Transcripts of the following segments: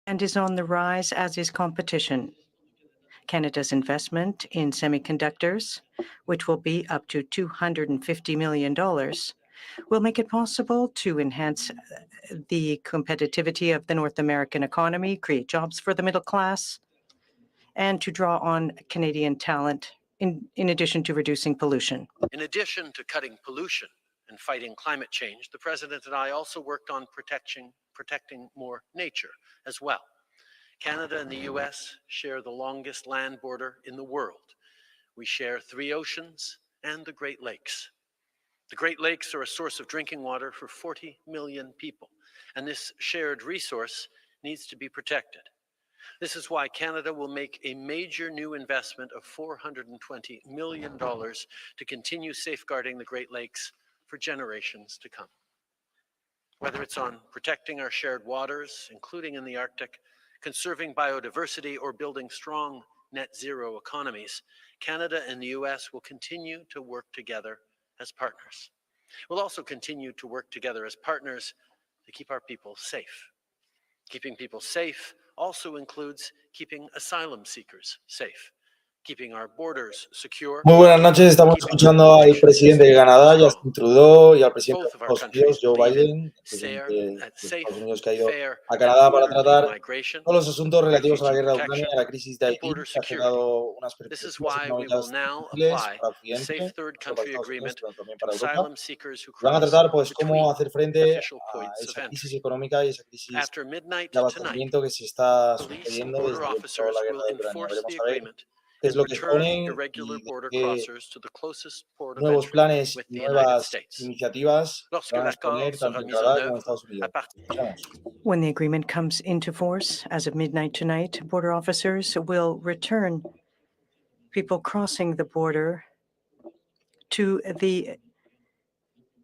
and is on the rise, as is competition. Canada's investment in semiconductors, which will be up to $250 million, will make it possible to enhance the competitivity of the North American economy, create jobs for the middle class, and to draw on Canadian talent in addition to reducing pollution. In addition to cutting pollution and fighting climate change, the President and I also worked on protecting more nature as well. Canada and the US share the longest land border in the world. We share 3 oceans and the Great Lakes. The Great Lakes are a source of drinking water for 40 million people, and this shared resource needs to be protected. This is why Canada will make a major new investment of $420 million to continue safeguarding the Great Lakes for generations to come. Whether it's on protecting our shared waters, including in the Arctic, conserving biodiversity, or building strong net zero economies, Canada and the US will continue to work together as partners. We'll also continue to work together as partners to keep our people safe. Keeping people safe also includes keeping asylum seekers safe, keeping our borders secure. Muy buenas noches, estamos escuchando al presidente de Canadá, Justin Trudeau, y al presidente de Estados Unidos, Joe Biden, el presidente de Estados Unidos que ha ido a Canadá para tratar todos los asuntos relativos a la guerra de Ucrania y a la crisis de Haití, que ha generado unas perspectivas económicas difíciles para Occidente, para Estados Unidos, pero también para Europa. Van a tratar pues cómo hacer frente a esa crisis económica y esa crisis de abastecimiento que se está sucediendo desde que empezó la guerra de Ucrania. Veremos a ver qué es lo que exponen y qué nuevos planes y nuevas iniciativas van a exponer tanto en Canadá como en Estados Unidos. When the agreement comes into force as of midnight tonight, border officers will return people crossing the border to the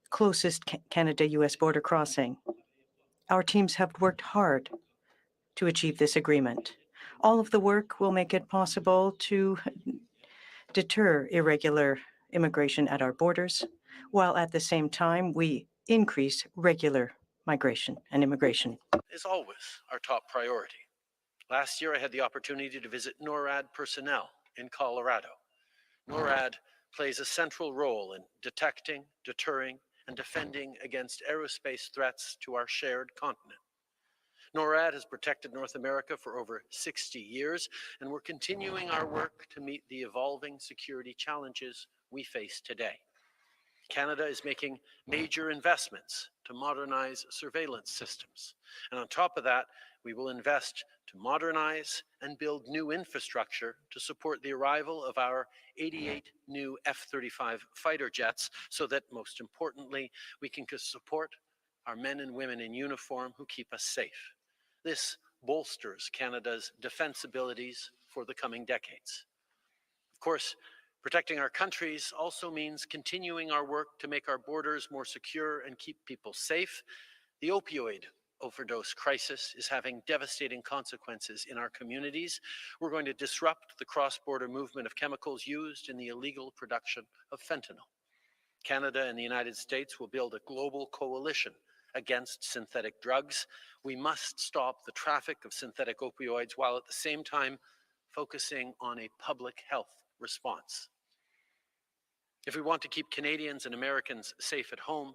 closest Canada-US border crossing. Our teams have worked hard to achieve this agreement. All of the work will make it possible to deter irregular immigration at our borders, while at the same time we increase regular migration and immigration. Is always our top priority. Last year, I had the opportunity to visit NORAD personnel in Colorado. NORAD plays a central role in detecting, deterring, and defending against aerospace threats to our shared continent. NORAD has protected North America for over 60 years, and we're continuing our work to meet the evolving security challenges we face today. Canada is making major investments to modernize surveillance systems. And on top of that, we will invest to modernize and build new infrastructure to support the arrival of our 88 new F-35 fighter jets, so that, most importantly, we can support our men and women in uniform who keep us safe. This bolsters Canada's defense abilities for the coming decades. Of course, protecting our countries also means continuing our work to make our borders more secure and keep people safe. The opioid overdose crisis is having devastating consequences in our communities. We're going to disrupt the cross-border movement of chemicals used in the illegal production of fentanyl. Canada and the United States will build a global coalition against synthetic drugs. We must stop the traffic of synthetic opioids while at the same time focusing on a public health response. If we want to keep Canadians and Americans safe at home,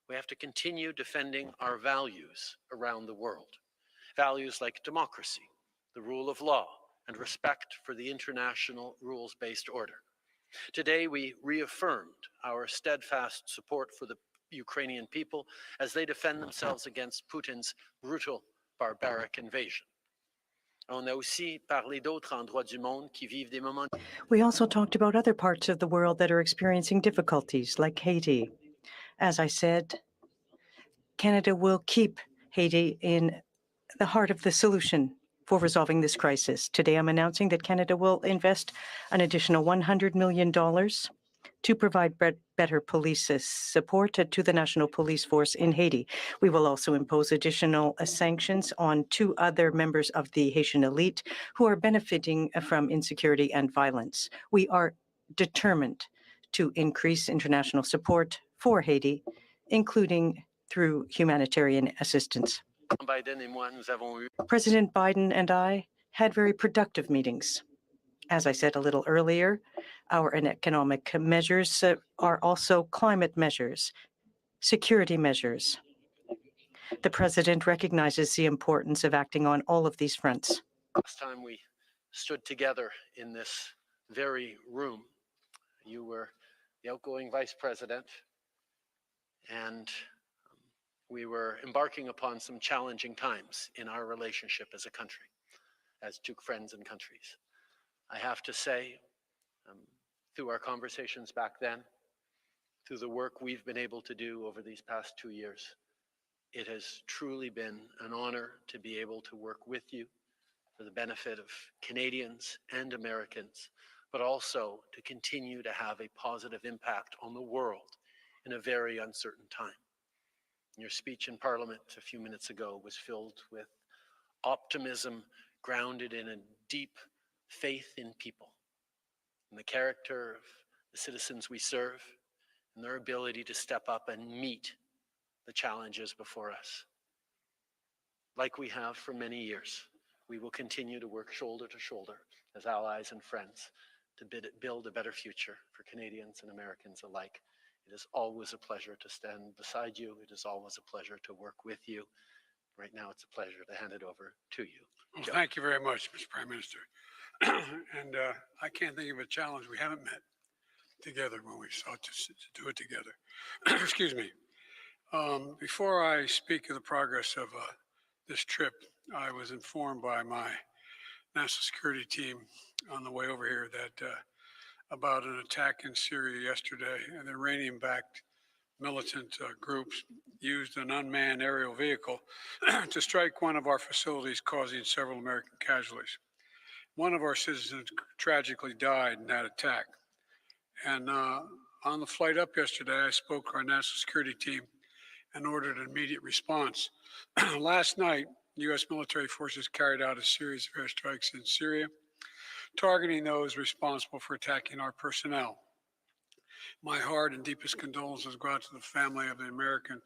we have to continue defending our values around the world. Values like democracy, the rule of law, and respect for the international rules-based order. Today, we reaffirmed our steadfast support for the Ukrainian people as they defend themselves against Putin's brutal, barbaric invasion. We also talked about other parts of the world that are experiencing difficulties, like Haiti. As I said, Canada will keep Haiti in the heart of the solution for resolving this crisis. Today, I'm announcing that Canada will invest an additional $100 million to provide better police support to the National Police Force in Haiti. We will also impose additional sanctions on 2 other members of the Haitian elite who are benefiting from insecurity and violence. We are determined to increase international support for Haiti, including through humanitarian assistance. President Biden and I had very productive meetings. As I said a little earlier, our economic measures are also climate measures, security measures. The president recognizes the importance of acting on all of these fronts. Last time we stood together in this very room, you were the outgoing vice president, and we were embarking upon some challenging times in our relationship as a country, as two friends and countries. I have to say, through our conversations back then, through the work we've been able to do over these past 2 years, it has truly been an honor to be able to work with you for the benefit of Canadians and Americans, but also to continue to have a positive impact on the world in a very uncertain time. Your speech in Parliament a few minutes ago was filled with optimism grounded in a deep faith in people, in the character of the citizens we serve, and their ability to step up and meet the challenges before us. Like we have for many years, we will continue to work shoulder to shoulder as allies and friends to build a better future for Canadians and Americans alike. It is always a pleasure to stand beside you. It is always a pleasure to work with you. Right now, it's a pleasure to hand it over to you. Well, thank you very much, Mr. Prime Minister. And I can't think of a challenge we haven't met together when we sought to do it together. Excuse me. Before I speak of the progress of this trip, I was informed by my national security team on the way over here that about an attack in Syria yesterday, and the Iranian-backed militant groups used an unmanned aerial vehicle to strike one of our facilities, causing several American casualties. One of our citizens tragically died in that attack. And on the flight up yesterday, I spoke to our national security team and ordered an immediate response. Last night, U.S. military forces carried out a series of airstrikes in Syria, targeting those responsible for attacking our personnel. My heart and deepest condolences go out to the family of the American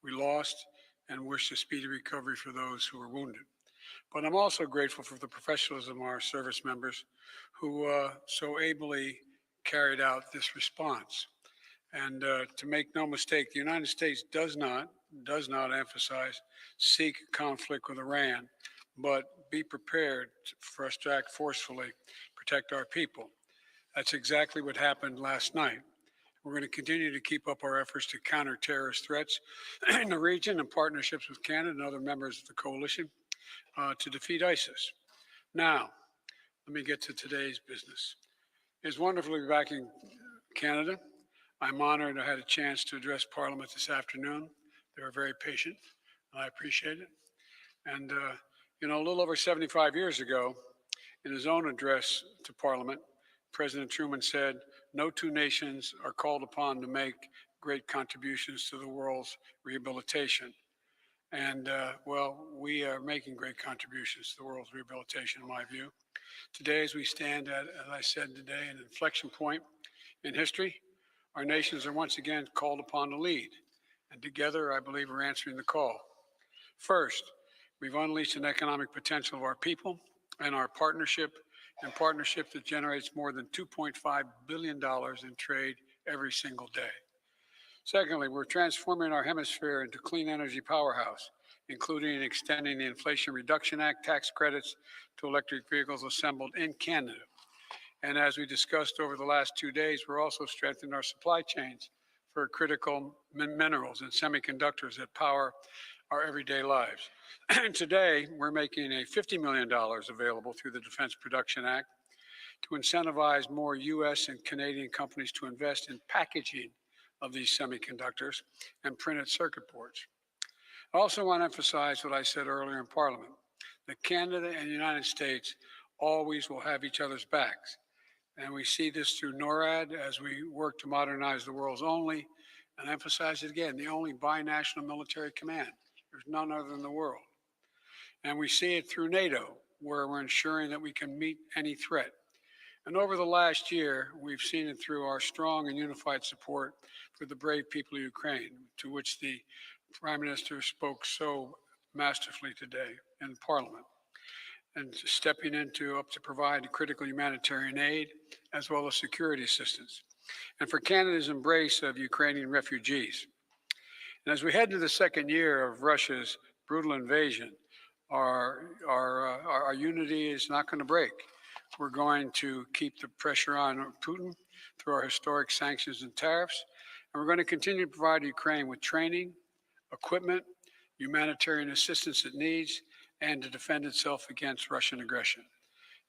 we lost and wish a speedy recovery for those who were wounded. But I'm also grateful for the professionalism of our service members who so ably carried out this response. And to make no mistake, the United States does not emphasize seek conflict with Iran, but be prepared for us to act forcefully, protect our people. That's exactly what happened last night. We're going to continue to keep up our efforts to counter terrorist threats in the region in partnerships with Canada and other members of the coalition to defeat ISIS. Now, let me get to today's business. It's wonderful to be back in Canada. I'm honored I had a chance to address Parliament this afternoon. They were very patient, and I appreciate it. And, you know, a little over 75 years ago, in his own address to Parliament, President Truman said, "No two nations are called upon to make great contributions to the world's rehabilitation." And, well, we are making great contributions to the world's rehabilitation, in my view. Today, as we stand at, as I said today, an inflection point in history, our nations are once again called upon to lead. And together, I believe we're answering the call. First, we've unleashed an economic potential of our people and our partnership that generates more than $2.5 billion in trade every single day. Secondly, we're transforming our hemisphere into a clean energy powerhouse, including extending the Inflation Reduction Act tax credits to electric vehicles assembled in Canada. And as we discussed over the last 2 days, we're also strengthening our supply chains for critical minerals and semiconductors that power our everyday lives. And today, we're making a $50 million available through the Defense Production Act to incentivize more U.S. and Canadian companies to invest in packaging of these semiconductors and printed circuit boards. I also want to emphasize what I said earlier in Parliament, that Canada and the United States always will have each other's backs. And we see this through NORAD as we work to modernize the world's only, and emphasize it again, the only binational military command. There's none other in the world. And we see it through NATO, where we're ensuring that we can meet any threat. And over the last year, we've seen it through our strong and unified support for the brave people of Ukraine, to which the Prime Minister spoke so masterfully today in Parliament and stepping up to provide critical humanitarian aid as well as security assistance, and for Canada's embrace of Ukrainian refugees. And as we head into the second year of Russia's brutal invasion, our unity is not going to break. We're going to keep the pressure on Putin through our historic sanctions and tariffs, and we're going to continue to provide Ukraine with training, equipment, humanitarian assistance it needs, and to defend itself against Russian aggression.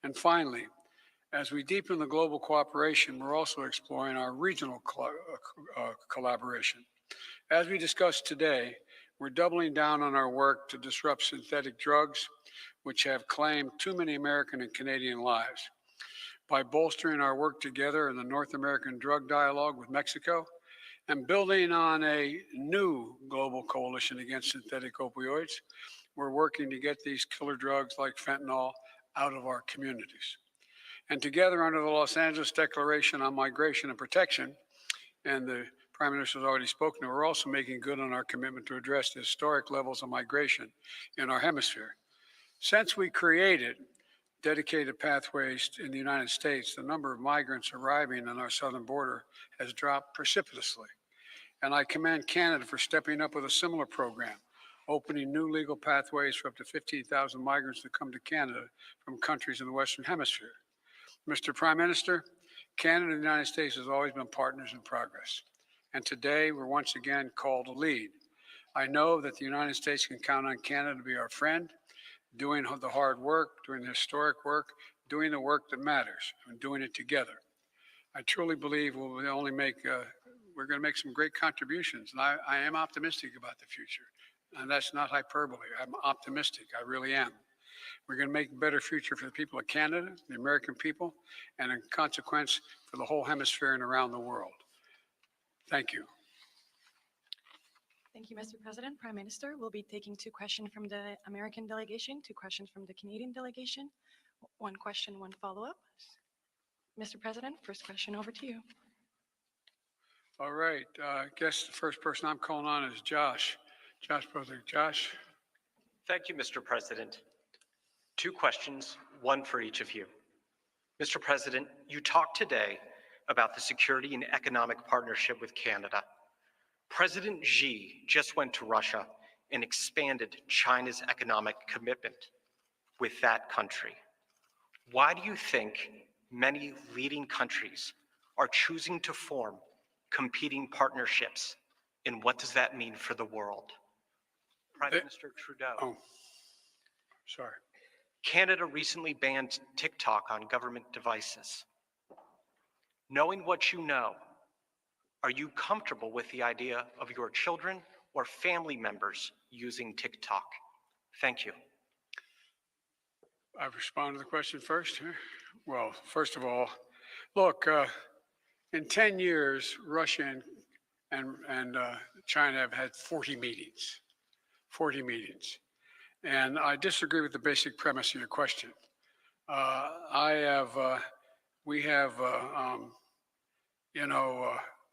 And finally, as we deepen the global cooperation, we're also exploring our regional collaboration. As we discussed today, we're doubling down on our work to disrupt synthetic drugs, which have claimed too many American and Canadian lives. By bolstering our work together in the North American drug dialogue with Mexico and building on a new global coalition against synthetic opioids, we're working to get these killer drugs like fentanyl out of our communities. And together under the Los Angeles Declaration on Migration and Protection, and the Prime Minister has already spoken, we're also making good on our commitment to address the historic levels of migration in our hemisphere. Since we created dedicated pathways in the United States, the number of migrants arriving on our southern border has dropped precipitously. And I commend Canada for stepping up with a similar program, opening new legal pathways for up to 15,000 migrants to come to Canada from countries in the Western Hemisphere. Mr. Prime Minister, Canada and the United States has always been partners in progress. And today we're once again called to lead. I know that the United States can count on Canada to be our friend, doing the hard work, doing the historic work, doing the work that matters, and doing it together. I truly believe we're going to make some great contributions, and I am optimistic about the future. And that's not hyperbole. I'm optimistic. I really am. We're going to make a better future for the people of Canada, the American people, and in consequence for the whole hemisphere and around the world. Thank you. Thank you, Mr. President. Prime Minister, we'll be taking 2 questions from the American delegation, 2 questions from the Canadian delegation. 1 question, 1 follow-up. Mr. President, first question over to you. All right. I guess the first person I'm calling on is Josh. Josh. Thank you, Mr. President. 2 questions, 1 for each of you. Mr. President, you talked today about the security and economic partnership with Canada. President Xi just went to Russia and expanded China's economic commitment with that country. Why do you think many leading countries are choosing to form competing partnerships, and what does that mean for the world? Prime Minister Trudeau. Oh, sorry. Canada recently banned TikTok on government devices. Knowing what you know, are you comfortable with the idea of your children or family members using TikTok? Thank you. I'll respond to the question first. Well, first of all, look, in 10 years, Russia and China have had 40 meetings. 40 meetings. And I disagree with the basic premise of your question. We have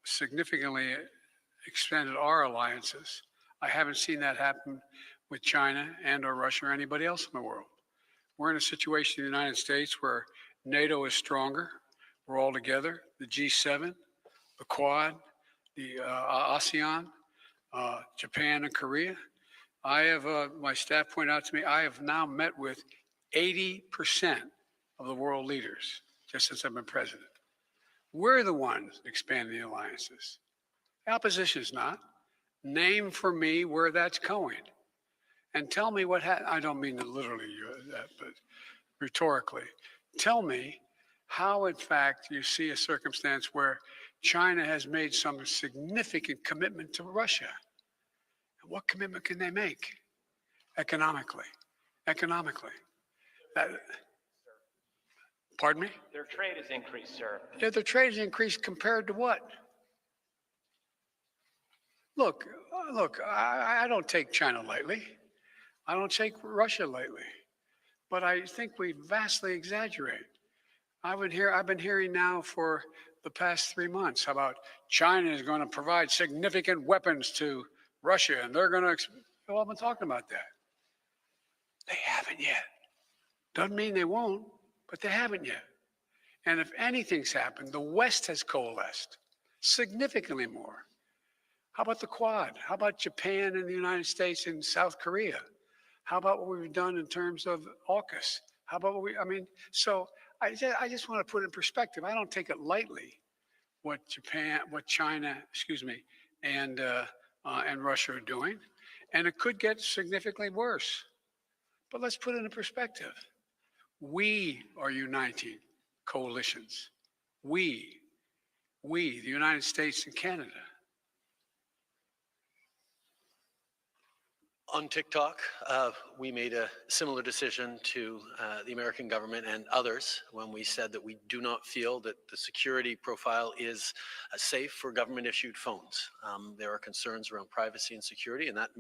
significantly expanded our alliances. I haven't seen that happen with China and or Russia or anybody else in the world. We're in a situation in the United States where NATO is stronger. We're all together, the G7, the Quad, the ASEAN, Japan and Korea. I have, my staff pointed out to me, I have now met with 80% of the world leaders just since I've been president. We're the ones expanding the alliances. The opposition's not. Name for me where that's going. And tell me what I don't mean literally that, but rhetorically. Tell me how, in fact, you see a circumstance where China has made some significant commitment to Russia. And what commitment can they make? Economically. Pardon me? Their trade has increased, sir. Yeah, their trade has increased compared to what? Look, I don't take China lightly. I don't take Russia lightly. But I think we vastly exaggerate. I've been hearing now for the past 3 months about China is going to provide significant weapons to Russia, and they're going to, well, I've been talking about that. They haven't yet. Doesn't mean they won't, but they haven't yet. And if anything's happened, the West has coalesced significantly more. How about the Quad? How about Japan and the United States and South Korea? How about what we've done in terms of AUKUS? How about what so I just want to put it in perspective. I don't take it lightly what China, and Russia are doing. And it could get significantly worse. But let's put it in perspective. We are uniting coalitions. We, the United States and Canada. On TikTok, we made a similar decision to the American government and others when we said that we do not feel that the security profile is safe for government-issued phones. There are concerns around privacy and security, and that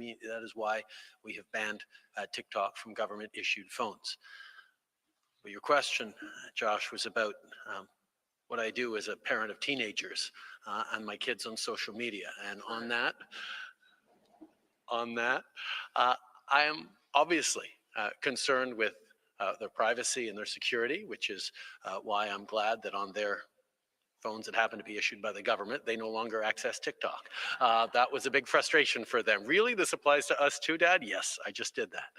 is why we have banned TikTok from government-issued phones. But your question, Josh, was about what I do as a parent of teenagers and my kids on social media. And on that, I am obviously concerned with their privacy and their security, which is why I'm glad that on their phones that happen to be issued by the government, they no longer access TikTok. That was a big frustration for them. Really, this applies to us too, Dad? Yes, I just did that.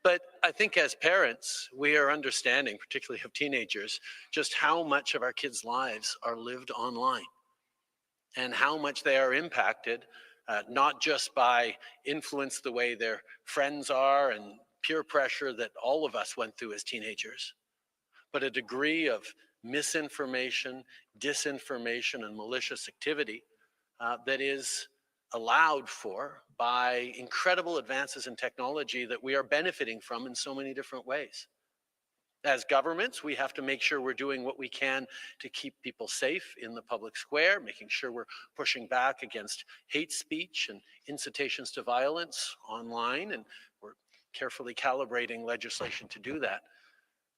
But I think as parents, we are understanding, particularly of teenagers, just how much of our kids' lives are lived online and how much they are impacted not just by influence the way their friends are and peer pressure that all of us went through as teenagers, but a degree of misinformation, disinformation, and malicious activity that is allowed for by incredible advances in technology that we are benefiting from in so many different ways. As governments, we have to make sure we're doing what we can to keep people safe in the public square, making sure we're pushing back against hate speech and incitations to violence online, and we're carefully calibrating legislation to do that.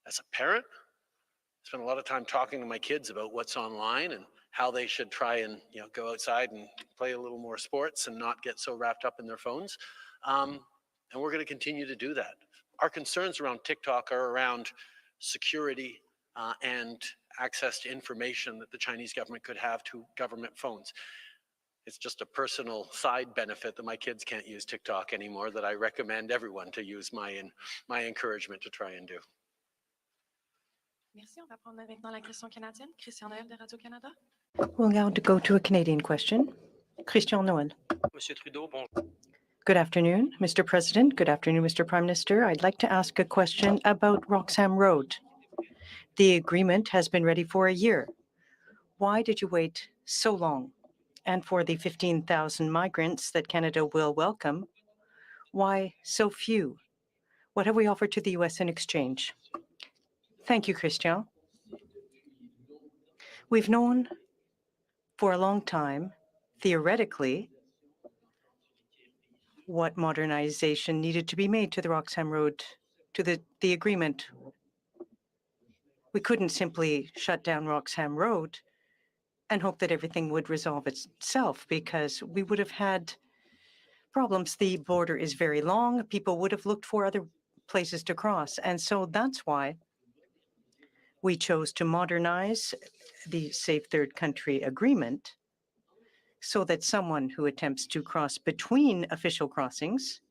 As a parent, I spend a lot of time talking to my kids about what's online and how they should try and go outside and play a little more sports and not get so wrapped up in their phones. And we're going to continue to do that. Our concerns around TikTok are around security and access to information that the Chinese government could have to government phones. It's just a personal side benefit that my kids can't use TikTok anymore that I recommend everyone to use my encouragement to try and do. Merci. On va prendre maintenant la question canadienne. Christian Noël de Radio-Canada. We'll now go to a Canadian question. Christian Noël. Monsieur Trudeau, bonjour. Good afternoon, Mr. President. Good afternoon, Mr. Prime Minister. I'd like to ask a question about Roxham Road. The agreement has been ready for a year. Why did you wait so long? And for the 15,000 migrants that Canada will welcome, why so few? What have we offered to the U.S. in exchange? Thank you, Christian. We've known for a long time, theoretically, what modernization needed to be made to the Roxham Road, to the agreement. We couldn't simply shut down Roxham Road and hope that everything would resolve itself, because we would have had problems. The border is very long. People would have looked for other places to cross. And so that's why we chose to modernize the Safe Third Country Agreement so that someone who attempts to cross between official crossings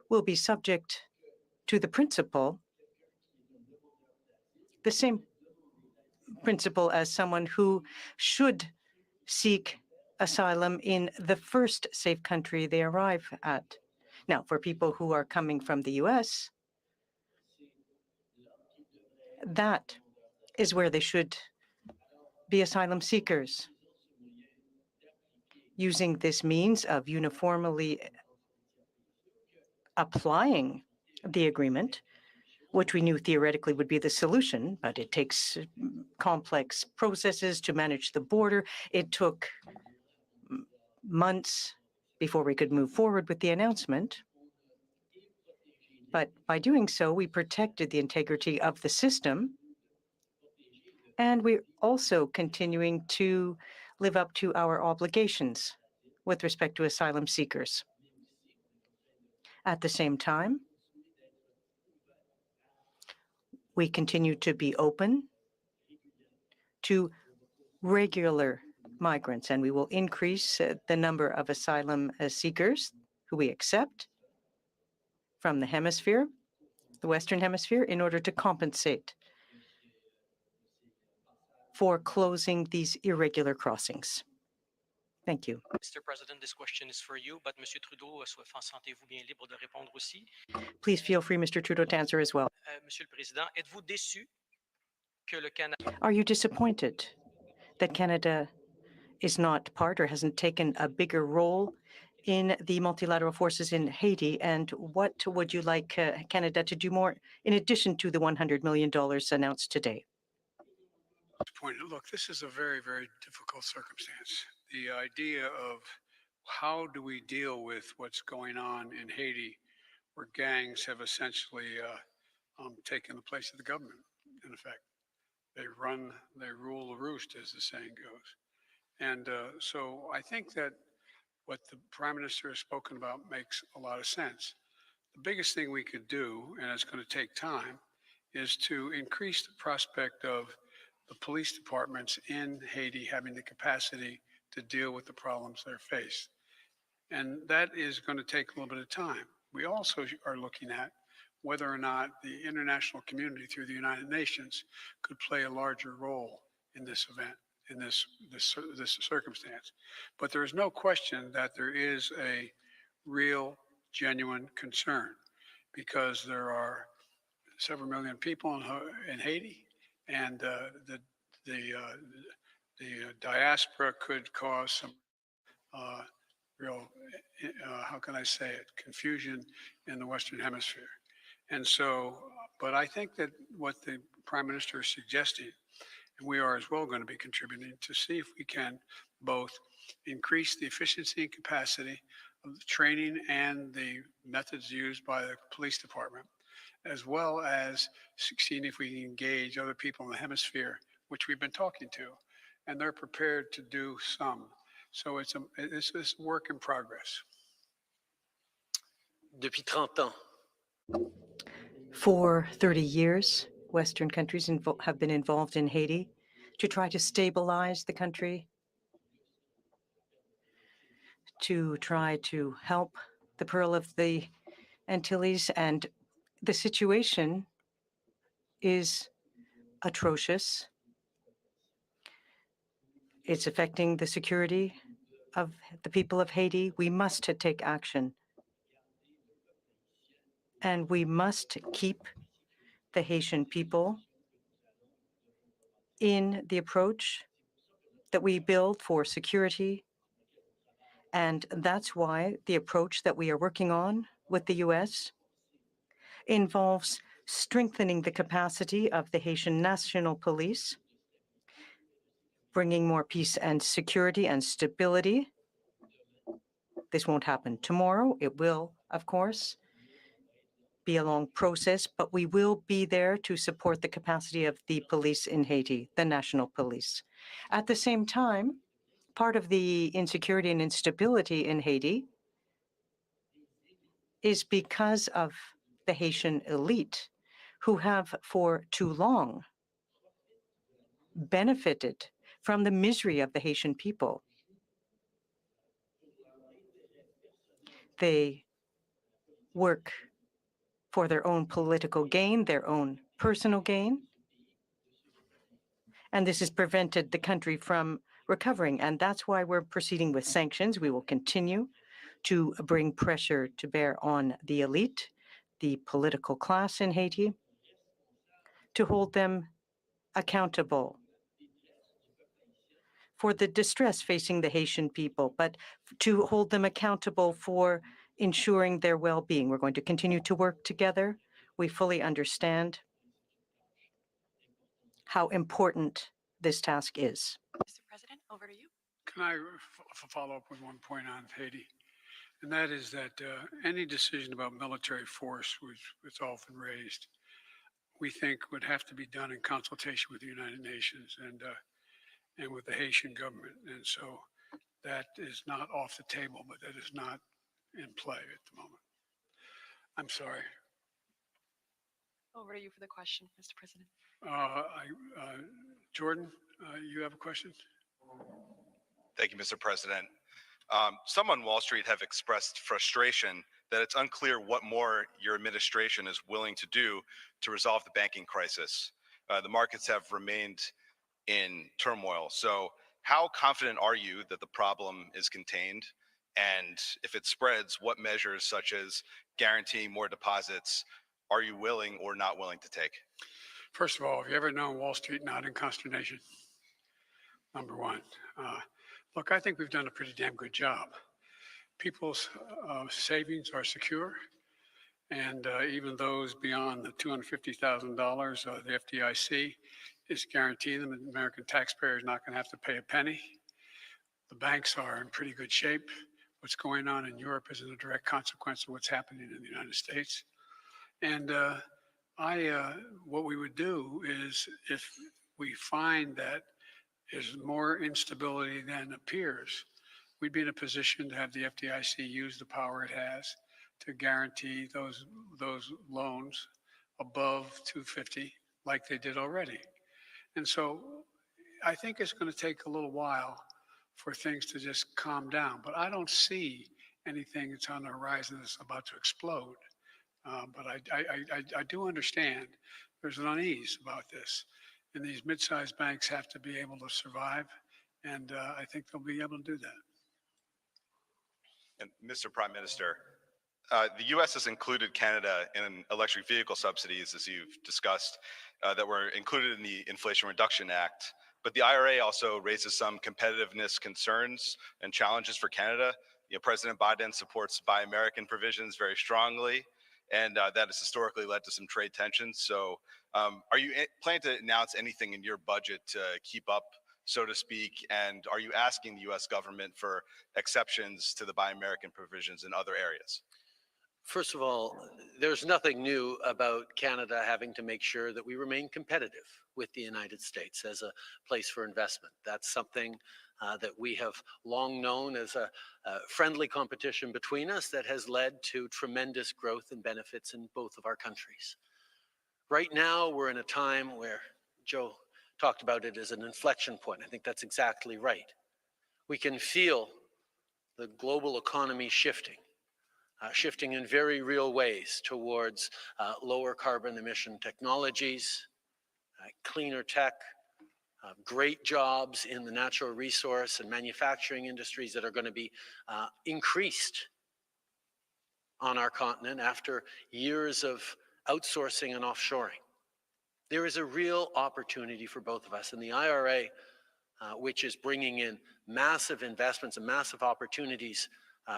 will be subject to the principle, the same principle as someone who should seek asylum in the first safe country they arrive at. Now, for people who are coming from the U.S., that is where they should be asylum seekers. Using this means of uniformly applying the agreement, which we knew theoretically would be the solution, but it takes complex processes to manage the border. It took months before we could move forward with the announcement. But by doing so, we protected the integrity of the system, and we're also continuing to live up to our obligations with respect to asylum seekers. At the same time, we continue to be open to regular migrants, and we will increase the number of asylum seekers who we accept from the hemisphere, the Western Hemisphere, in order to compensate for closing these irregular crossings. Thank you. Mr. President, this question is for you, but Monsieur Trudeau, sentez-vous bien libre de répondre aussi. Please feel free, Mr. Trudeau, to answer as well. Monsieur le Président, êtes-vous déçu que le Canada... Are you disappointed that Canada is not part or hasn't taken a bigger role in the multilateral forces in Haiti? And what would you like Canada to do more in addition to the $100 million announced today? Look, this is a very, very difficult circumstance. The idea of how do we deal with what's going on in Haiti, where gangs have essentially taken the place of the government, in effect. They rule the roost, as the saying goes. And so I think that what the Prime Minister has spoken about makes a lot of sense. The biggest thing we could do, and it's going to take time, is to increase the prospect of the police departments in Haiti having the capacity to deal with the problems they're faced. And that is going to take a little bit of time. We also are looking at whether or not the international community through the United Nations could play a larger role in this event, in this circumstance. But there is no question that there is a real, genuine concern, because there are several million people in Haiti, and the diaspora could cause some real, how can I say it, confusion in the Western Hemisphere. And so, but I think that what the Prime Minister is suggesting, and we are as well going to be contributing, to see if we can both increase the efficiency and capacity of the training and the methods used by the police department, as well as seeing if we can engage other people in the hemisphere, which we've been talking to, and they're prepared to do some. So it's a work in progress. Depuis 30 ans, For 30 years, Western countries have been involved in Haiti to try to stabilize the country, to try to help the Pearl of the Antilles, and the situation is atrocious. It's affecting the security of the people of Haiti. We must take action. And we must keep the Haitian people in the approach that we build for security. And that's why the approach that we are working on with the U.S. involves strengthening the capacity of the Haitian National Police, bringing more peace and security and stability. This won't happen tomorrow. It will, of course, be a long process, but we will be there to support the capacity of the police in Haiti, the national police. At the same time, part of the insecurity and instability in Haiti is because of the Haitian elite, who have for too long benefited from the misery of the Haitian people. They work for their own political gain, their own personal gain, and this has prevented the country from recovering. And that's why we're proceeding with sanctions. We will continue to bring pressure to bear on the elite, the political class in Haiti, to hold them accountable for the distress facing the Haitian people, but to hold them accountable for ensuring their well-being. We're going to continue to work together. We fully understand how important this task is. Mr. President, over to you. Can I follow up with one point on Haiti? And that is that any decision about military force, which is often raised, we think would have to be done in consultation with the United Nations and with the Haitian government. And so that is not off the table, but that is not in play at the moment. I'm sorry. Over to you for the question, Mr. President. Jordan, you have a question? Thank you, Mr. President. Some on Wall Street have expressed frustration that it's unclear what more your administration is willing to do to resolve the banking crisis. The markets have remained in turmoil. So how confident are you that the problem is contained? And if it spreads, what measures such as guaranteeing more deposits are you willing or not willing to take? First of all, have you ever known Wall Street not in consternation? Number one. Look, I think we've done a pretty damn good job. People's savings are secure, and even those beyond the $250,000, the FDIC is guaranteeing them, and the American taxpayer is not going to have to pay a penny. The banks are in pretty good shape. What's going on in Europe isn't a direct consequence of what's happening in the United States. And what we would do is, if we find that there's more instability than appears, we'd be in a position to have the FDIC use the power it has to guarantee those loans above 250, like they did already. And so I think it's going to take a little while for things to just calm down. But I don't see anything that's on the horizon that's about to explode. But I do understand there's an unease about this. And these mid-sized banks have to be able to survive. And I think they'll be able to do that. And Mr. Prime Minister, the U.S. has included Canada in electric vehicle subsidies, as you've discussed, that were included in the Inflation Reduction Act. But the IRA also raises some competitiveness concerns and challenges for Canada. President Biden supports Buy American provisions very strongly, and that has historically led to some trade tensions. So are you planning to announce anything in your budget to keep up, so to speak? And are you asking the U.S. government for exceptions to the Buy American provisions in other areas? First of all, there's nothing new about Canada having to make sure that we remain competitive with the United States as a place for investment. That's something that we have long known as a friendly competition between us that has led to tremendous growth and benefits in both of our countries. Right now, we're in a time where Joe talked about it as an inflection point. I think that's exactly right. We can feel the global economy shifting in very real ways towards lower carbon emission technologies, cleaner tech, great jobs in the natural resource and manufacturing industries that are going to be increased on our continent after years of outsourcing and offshoring. There is a real opportunity for both of us, and the IRA, which is bringing in massive investments and massive opportunities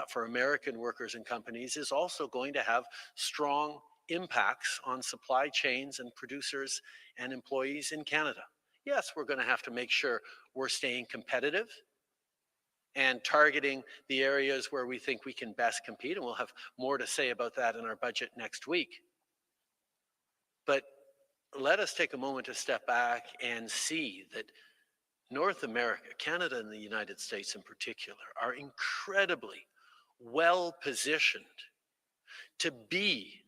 for American workers and companies, is also going to have strong impacts on supply chains and producers and employees in Canada. Yes, we're going to have to make sure we're staying competitive and targeting the areas where we think we can best compete, and we'll have more to say about that in our budget next week. But let us take a moment to step back and see that North America, Canada and the United States in particular, are incredibly well positioned to be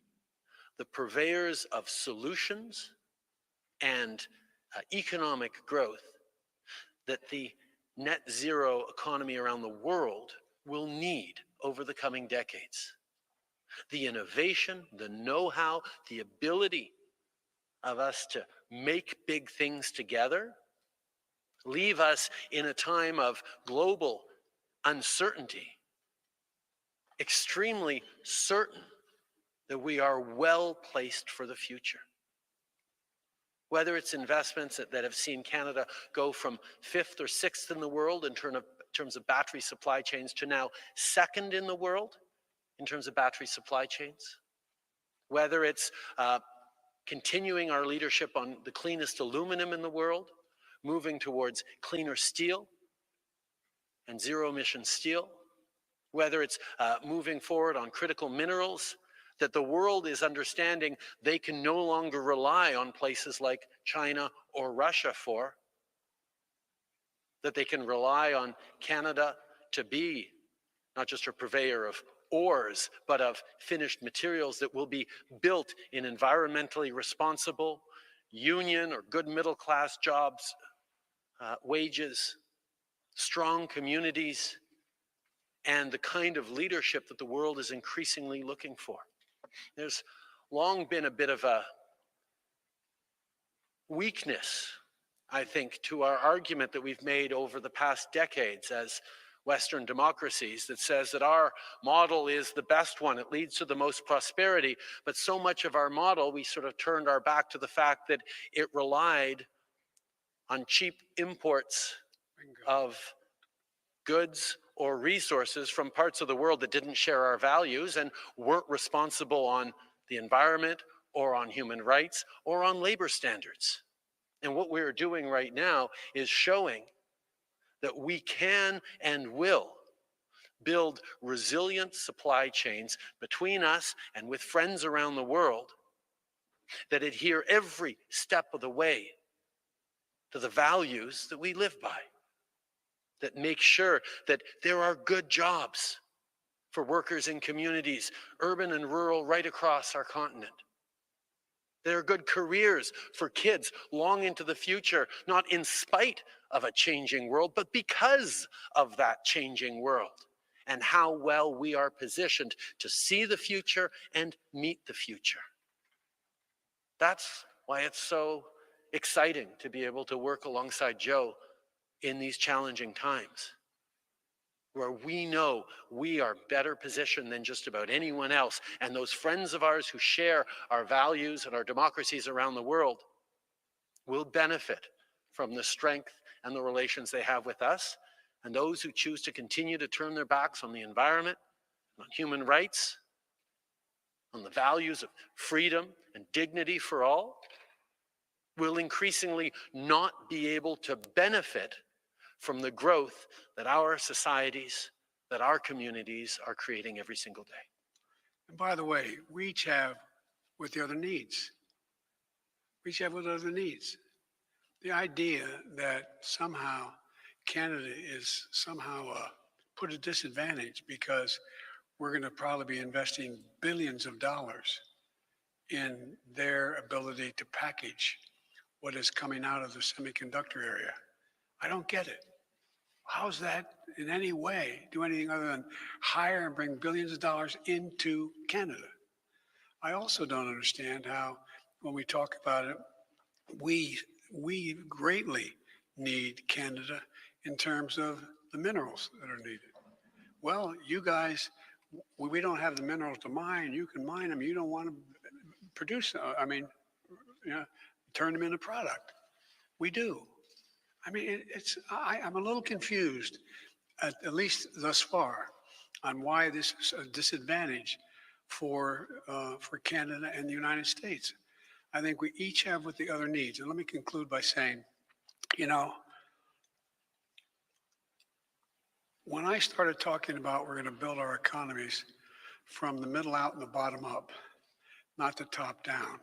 the purveyors of solutions and economic growth that the net zero economy around the world will need over the coming decades. The innovation, the know-how, the ability of us to make big things together leave us in a time of global uncertainty, extremely certain that we are well placed for the future. Whether it's investments that have seen Canada go from 5th or 6th in the world in terms of battery supply chains to now 2nd in the world in terms of battery supply chains. Whether it's continuing our leadership on the cleanest aluminum in the world, moving towards cleaner steel and zero-emission steel. Whether it's moving forward on critical minerals, that the world is understanding they can no longer rely on places like China or Russia for, that they can rely on Canada to be not just a purveyor of ores, but of finished materials that will be built in environmentally responsible, union or good middle class jobs, wages, strong communities, and the kind of leadership that the world is increasingly looking for. There's long been a bit of a weakness, I think, to our argument that we've made over the past decades as Western democracies that says that our model is the best one. It leads to the most prosperity. But so much of our model, we sort of turned our back to the fact that it relied on cheap imports of goods or resources from parts of the world that didn't share our values and weren't responsible on the environment or on human rights or on labor standards. And what we're doing right now is showing that we can and will build resilient supply chains between us and with friends around the world that adhere every step of the way to the values that we live by, that make sure that there are good jobs for workers in communities, urban and rural, right across our continent. There are good careers for kids long into the future, not in spite of a changing world, but because of that changing world and how well we are positioned to see the future and meet the future. That's why it's so exciting to be able to work alongside Joe in these challenging times, where we know we are better positioned than just about anyone else. And those friends of ours who share our values and our democracies around the world will benefit from the strength and the relations they have with us. And those who choose to continue to turn their backs on the environment, on human rights, on the values of freedom and dignity for all, will increasingly not be able to benefit from the growth that our societies, that our communities are creating every single day. And by the way, we each have what the other needs. We each have what the other needs. The idea that somehow Canada is somehow put at a disadvantage because we're going to probably be investing billions of dollars in their ability to package what is coming out of the semiconductor area. I don't get it. How's that in any way do anything other than hire and bring billions of dollars into Canada? I also don't understand how, when we talk about it, we greatly need Canada in terms of the minerals that are needed. Well, you guys, we don't have the minerals to mine. You can mine them. You don't want to produce, turn them into product. We do. I mean, I'm a little confused, at least thus far, on why this is a disadvantage for Canada and the United States. I think we each have what the other needs. And let me conclude by saying, when I started talking about we're going to build our economies from the middle out and the bottom up, not the top down,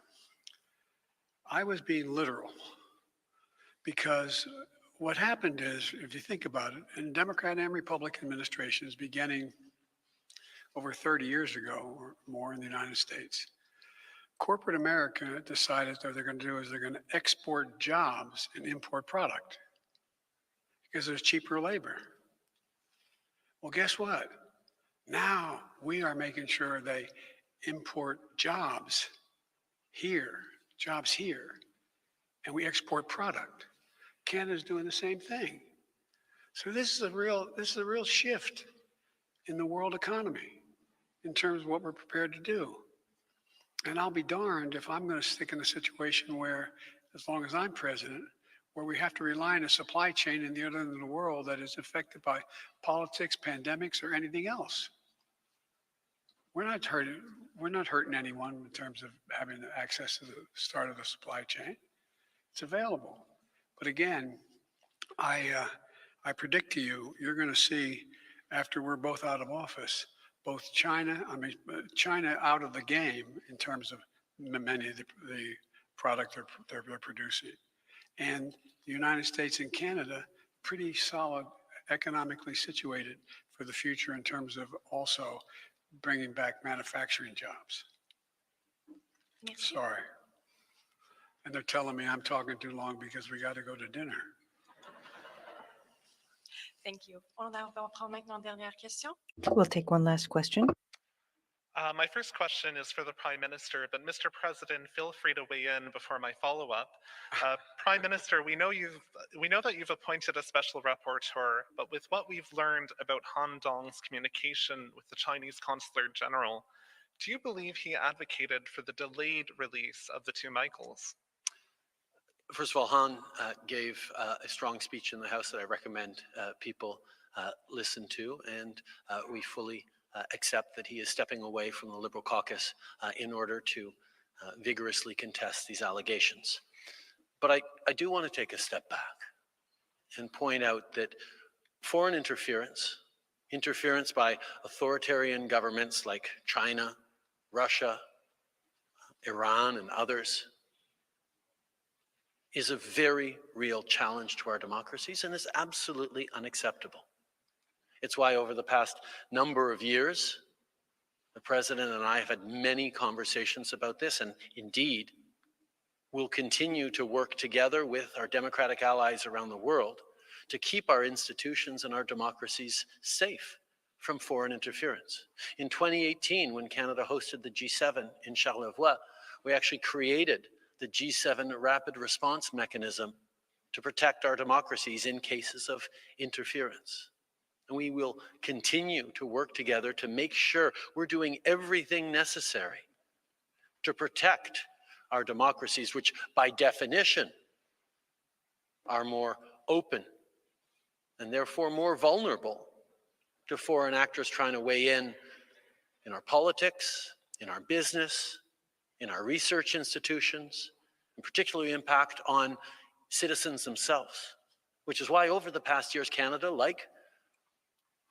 I was being literal. Because what happened is, if you think about it, in Democrat and Republican administrations beginning over 30 years ago or more in the United States, corporate America decided that what they're going to do is they're going to export jobs and import product because there's cheaper labor. Well, guess what? Now we are making sure they import jobs here, and we export product. Canada's doing the same thing. So this is a real shift in the world economy in terms of what we're prepared to do. And I'll be darned if I'm going to stick in a situation where, as long as I'm president, where we have to rely on a supply chain in the other end of the world that is affected by politics, pandemics, or anything else. We're not hurting anyone in terms of having access to the start of the supply chain. It's available. But again, I predict to you, you're going to see, after we're both out of office, both China out of the game in terms of many of the product they're producing, and the United States and Canada pretty solid, economically situated for the future in terms of also bringing back manufacturing jobs. Merci. Sorry. And they're telling me I'm talking too long because we got to go to dinner. Thank you. On va prendre maintenant une dernière question. We'll take one last question. My first question is for the Prime Minister, but Mr. President, feel free to weigh in before my follow-up. Prime Minister, we know that you've appointed a special rapporteur, but with what we've learned about Han Dong's communication with the Chinese Consular General, do you believe he advocated for the delayed release of the two Michaels? First of all, Han gave a strong speech in the House that I recommend people listen to, and we fully accept that he is stepping away from the Liberal caucus in order to vigorously contest these allegations. But I do want to take a step back and point out that foreign interference by authoritarian governments like China, Russia, Iran, and others is a very real challenge to our democracies and is absolutely unacceptable. It's why over the past number of years, the President and I have had many conversations about this, and indeed, we'll continue to work together with our democratic allies around the world to keep our institutions and our democracies safe from foreign interference. In 2018, when Canada hosted the G7 in Charlevoix, we actually created the G7 Rapid Response Mechanism to protect our democracies in cases of interference. And we will continue to work together to make sure we're doing everything necessary to protect our democracies, which by definition are more open and therefore more vulnerable to foreign actors trying to weigh in our politics, in our business, in our research institutions, and particularly impact on citizens themselves, which is why over the past years, Canada, like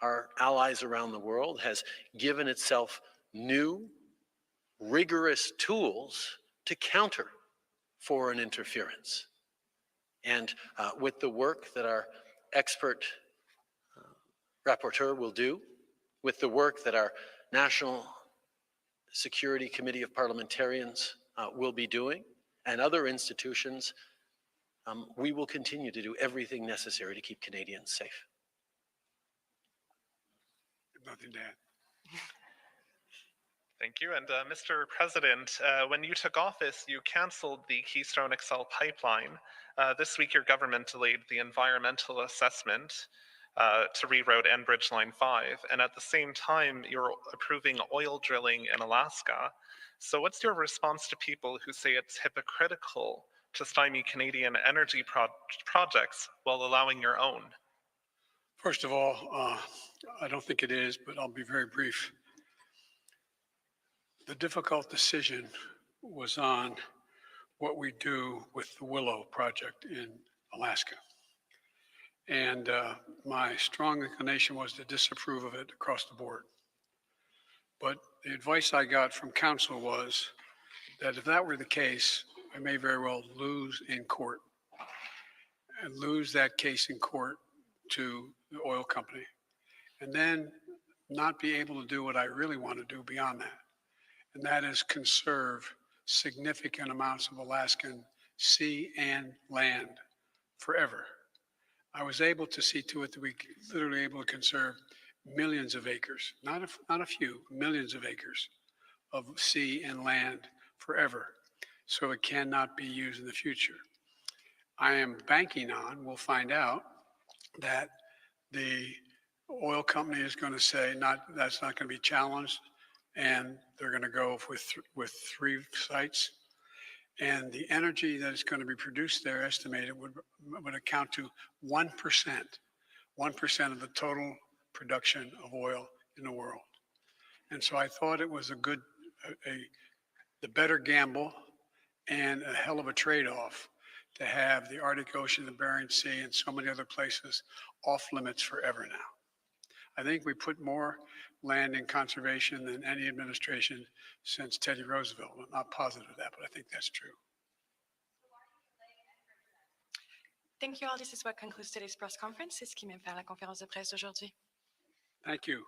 our allies around the world, has given itself new, rigorous tools to counter foreign interference. And with the work that our expert rapporteur will do, with the work that our National Security Committee of Parliamentarians will be doing, and other institutions, we will continue to do everything necessary to keep Canadians safe. Nothing to add. Thank you. And Mr. President, when you took office, you canceled the Keystone XL pipeline. This week, your government delayed the environmental assessment to reroute Enbridge Line 5. And at the same time, you're approving oil drilling in Alaska. So what's your response to people who say it's hypocritical to stymie Canadian energy projects while allowing your own? First of all, I don't think it is, but I'll be very brief. The difficult decision was on what we do with the Willow project in Alaska. And my strong inclination was to disapprove of it across the board. But the advice I got from counsel was that if that were the case, I may very well lose in court and lose that case in court to the oil company, and then not be able to do what I really want to do beyond that. And that is conserve significant amounts of Alaskan sea and land forever. I was able to see to it that we literally able to conserve millions of acres, not a few, millions of acres of sea and land forever, so it cannot be used in the future. I am banking on, we'll find out, that the oil company is going to say that's not going to be challenged, and they're going to go with 3 sites. And the energy that is going to be produced there, estimated, would account to 1% of the total production of oil in the world. And so I thought it was the better gamble and a hell of a trade-off to have the Arctic Ocean, the Bering Sea, and so many other places off limits forever now. I think we put more land in conservation than any administration since Teddy Roosevelt. I'm not positive of that, but I think that's true. Thank you all. This is what concludes today's press conference. C'est ce qui met fin la conférence de presse d'aujourd'hui. Thank you.